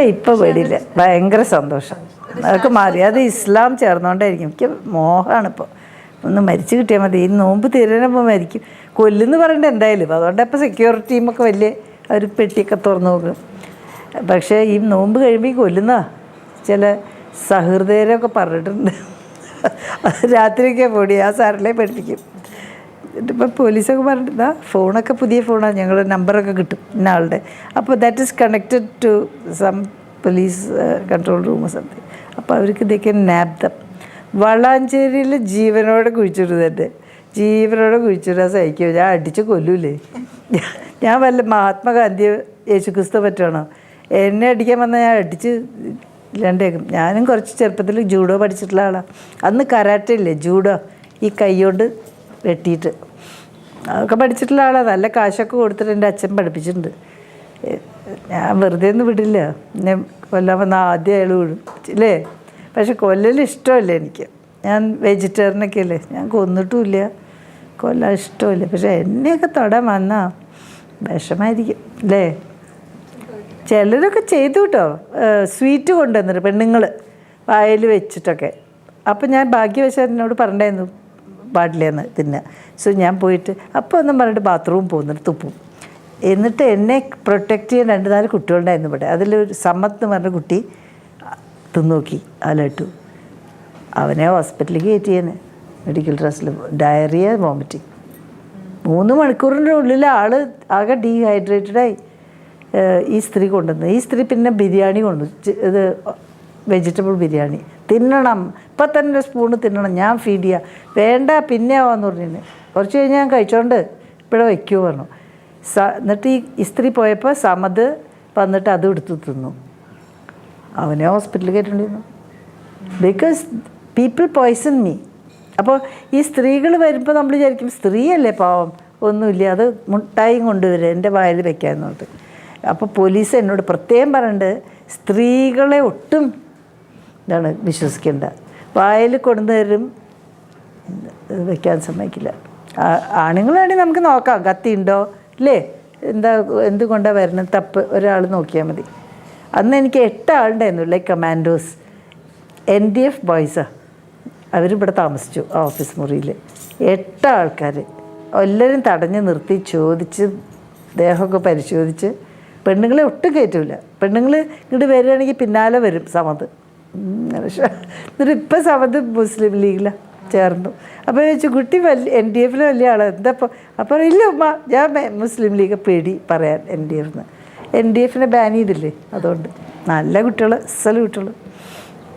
ഇപ്പം പേടിയില്ല, ഭയങ്കര സന്തോഷം. അതൊക്കെ മാറി. അത് ഇസ്ലാം ചേർന്നുകൊണ്ടായിരിക്കും. എനിക്ക് മോഹമാണ് ഇപ്പോൾ ഒന്ന് മരിച്ചു കിട്ടിയാൽ മതി. ഈ നോമ്പ് തീരാനപ്പോൾ മരിക്കും. കൊല്ലുന്ന് പറയണ്ട എന്തായാലും. അതുകൊണ്ട് ഇപ്പോൾ സെക്യൂരിറ്റി ടീമൊക്കെ വലിയ അവർ പെട്ടിയൊക്കെ തുറന്നു നോക്കും. പക്ഷേ ഈ നോമ്പ് കഴിയുമ്പോൾ ഈ കൊല്ലുന്ന ചില സഹൃദയരൊക്കെ പറഞ്ഞിട്ടുണ്ട്. രാത്രിയൊക്കെ പൊടി ആ സാറിലെ പഠിപ്പിക്കും. ഇപ്പം പോലീസൊക്കെ പറഞ്ഞിട്ട് ഫോണൊക്കെ പുതിയ ഫോണാണ്, ഞങ്ങൾ നമ്പറൊക്കെ കിട്ടും ഇന്ന ആളുടെ. അപ്പോൾ that is connected to some police control room something. അപ്പോൾ അവർക്ക് ഇതൊക്കെ നാബ്ദം. വളാഞ്ചേരിയിൽ ജീവനോടെ കുഴിച്ചിടുന്നുണ്ട്. ജീവനോടെ കുഴിച്ചിടാൻ സഹിക്കുമോ? ഞാൻ അടിച്ച് കൊല്ലൂലേ? ഞാൻ വല്ല മഹാത്മാഗാന്ധിയോ യേശുക്രിസ്തു പറ്റുവാണോ? എന്നെ അടിക്കാൻ വന്നാൽ ഞാൻ അടിച്ച് ഇല്ലാണ്ടേക്കും. ഞാനും കുറച്ച് ചെറുപ്പത്തിൽ ജൂഡോ പഠിച്ചിട്ടുള്ള ആളാണ്. അന്ന് കരാട്ടെ ഇല്ലേ, ജൂഡോ, ഈ കൈകൊണ്ട് വെട്ടിയിട്ട് അതൊക്കെ പഠിച്ചിട്ടുള്ള ആളാണ്. നല്ല കാശൊക്കെ കൊടുത്തിട്ട് എൻ്റെ അച്ഛൻ പഠിപ്പിച്ചിട്ടുണ്ട്. ഞാൻ വെറുതെ ഒന്നും വിടില്ല. എന്നെ കൊല്ലാൻ വന്നാൽ ആദ്യം അയാൾ വിടും അല്ലേ? പക്ഷെ കൊല്ലൽ ഇഷ്ടമല്ല എനിക്ക്. ഞാൻ വെജിറ്റേറിയനൊക്കെ അല്ലേ, ഞാൻ കൊന്നിട്ടുമില്ല, കൊല്ലാൻ ഇഷ്ടമില്ല. പക്ഷെ എന്നെയൊക്കെ തൊടാൻ വന്നാൽ വിഷമായിരിക്കും അല്ലേ? ചിലരൊക്കെ ചെയ്തു കേട്ടോ, സ്വീറ്റ് കൊണ്ടുവന്നിട്ട് പെണ്ണുങ്ങൾ വായിൽ വെച്ചിട്ടൊക്കെ. അപ്പം ഞാൻ ഭാഗ്യവശാൽ എന്നോട് പറഞ്ഞിട്ടുണ്ടായിരുന്നു പാടില്ലെന്ന് തിന്നുക. സോ ഞാൻ പോയിട്ട് അപ്പോൾ ഒന്നും പറഞ്ഞിട്ട് ബാത്റൂമിൽ പോകുന്നിട്ട് തുപ്പും. എന്നിട്ട് എന്നെ പ്രൊട്ടക്റ്റ് ചെയ്യാൻ 2-4 കുട്ടികളുണ്ടായിരുന്നു ഇവിടെ. അതിലൊരു സമ്മത്ത് എന്ന് പറഞ്ഞ കുട്ടി തിന്നോക്കി ആലിട്ടു. അവനെ ഹോസ്പിറ്റലിൽ കയറ്റിയേനെ, മെഡിക്കൽ ഡ്രസ്സിൽ. Diarrhoea, vomiting. 3 മണിക്കൂറിൻ്റെ ഉള്ളിൽ ആൾ ആകെ ഡീഹൈഡ്രേറ്റഡായി. ഈ സ്ത്രീ കൊണ്ടുവന്നു. ഈ സ്ത്രീ പിന്നെ ബിരിയാണി കൊണ്ടുവന്നു, ഇത് വെജിറ്റബിൾ ബിരിയാണി. തിന്നണം, ഇപ്പം തന്നെ സ്പൂണ് തിന്നണം. ഞാൻ ഫീഡ് ചെയ്യാം. വേണ്ട പിന്നെ ആവാന്ന് പറഞ്ഞു. കുറച്ച് കഴിഞ്ഞ് ഞാൻ കഴിച്ചോണ്ട് ഇവിടെ വയ്ക്കുമോ പറഞ്ഞു. എന്നിട്ട് ഈ സ്ത്രീ പോയപ്പോൾ സമത് വന്നിട്ട് അതും എടുത്ത് തിന്നു. അവനെ ഹോസ്പിറ്റലിൽ കയറ്റേണ്ടിയിരുന്നു. Because people poison me. അപ്പോൾ ഈ സ്ത്രീകൾ വരുമ്പോൾ നമ്മൾ വിചാരിക്കും സ്ത്രീയല്ലേ പാവം, ഒന്നുമില്ല, അത് മുട്ടായും കൊണ്ടുവരും എൻ്റെ വായിൽ വെക്കാമെന്നുണ്ട്. അപ്പോൾ പോലീസ് എന്നോട് പ്രത്യേകം പറയുന്നുണ്ട്, സ്ത്രീകളെ ഒട്ടും എന്താണ് വിശ്വസിക്കേണ്ട, വായിൽ കൊണ്ടുവരും വെക്കാൻ സമ്മതിക്കില്ല. ആണുങ്ങളാണെങ്കിൽ നമുക്ക് നോക്കാം, കത്തി ഉണ്ടോ ഇല്ലേ, എന്തുകൊണ്ടാണ് വരുന്നത്, തപ്പ് ഒരാൾ നോക്കിയാൽ മതി. അന്ന് എനിക്ക് 8 ആളുണ്ടായിരുന്നു, ലൈക്ക് കമാൻഡോസ്, NDF ബോയ്സാണ്. അവരിവിടെ താമസിച്ചു ഓഫീസ് മുറിയിൽ. 8 ആൾക്കാർ എല്ലാവരും തടഞ്ഞ് നിർത്തി ചോദിച്ച് ദേഹമൊക്കെ പരിശോധിച്ച്. പെണ്ണുങ്ങളെ ഒട്ടും കയറ്റില്ല. പെണ്ണുങ്ങൾ ഇങ്ങോട്ട് വരികയാണെങ്കിൽ പിന്നാലെ വരും സമത്. എന്നിട്ട് ഇപ്പം സമത് മുസ്ലിം ലീഗിലാണ് ചേർന്നു. അപ്പോൾ ചോദിച്ചു കുട്ടി NDF വലിയ ആളാണ് എന്താ ഇപ്പോൾ? അപ്പോൾ ഇല്ല ഉമ്മ, ഞാൻ മുസ്ലിം ലീഗ് പേടി പറയാൻ NDF ബാൻ ചെയ്തില്ലേ, അതുകൊണ്ട്. നല്ല കുട്ടികൾ, അസല് കുട്ടികൾ.